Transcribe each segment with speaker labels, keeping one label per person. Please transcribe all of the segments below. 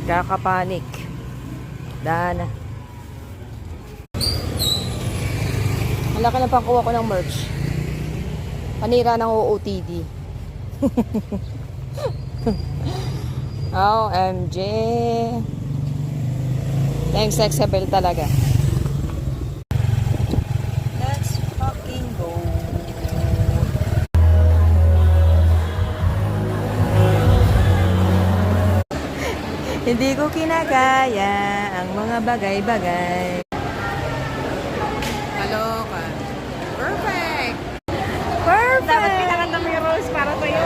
Speaker 1: Kakapanik. Dana. Malaki na pangkuha ko ng merch. Panira ng OOTD. OMG. Thanks, Sexabel talaga. Let's fucking go. Hindi ko kinagaya ang mga bagay-bagay. Kaloka. Perfect! Perfect!
Speaker 2: Dapat pinakanta mo yung rose para sa'yo.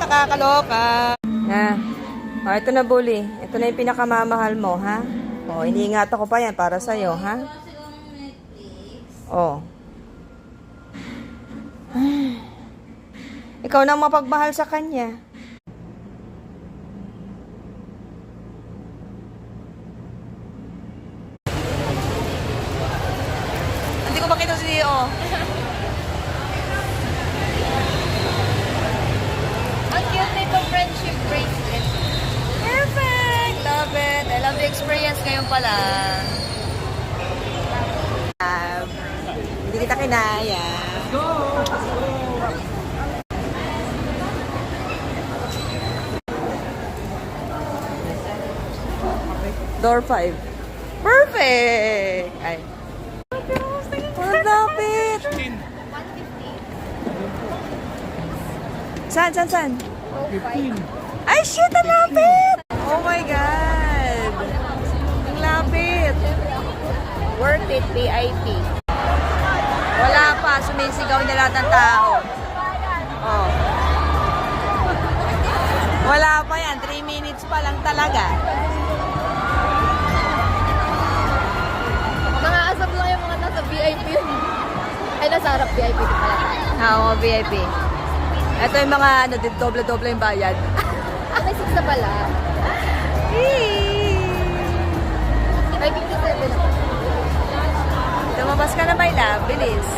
Speaker 1: Nakakaloka. Ito na, Bully. Ito na yung pinakamamahal mo, ha? Iniingat ako pa yan para sa'yo, ha? Ikaw nang mapagmahal sa kanya. Hindi ko makita si Leo.
Speaker 2: Ang cute nito friendship bracelet.
Speaker 1: Perfect! Love it. I love the experience ngayon pala. Hindi kita kinaya. Go! Door 5. Perfect! Ay. Malapit!
Speaker 2: 150.
Speaker 1: Saan? 15. Ay, shit! Ang lapit! Oh my God! Ang lapit!
Speaker 2: Worth it, VIP.
Speaker 1: Wala pa. Sumisigaw na lahat ng tao. Oh. Wala pa yan. 3 minutes pa lang talaga.
Speaker 2: Mga asap lang yung mga nasa VIP yun. Ay, nasa harap VIP ko pala.
Speaker 1: Oo, VIP. Ito yung mga doble-doble yung bayad.
Speaker 2: May 6 na pala. Ay, 57 na.
Speaker 1: Lumabas ka na, my love. Bilis.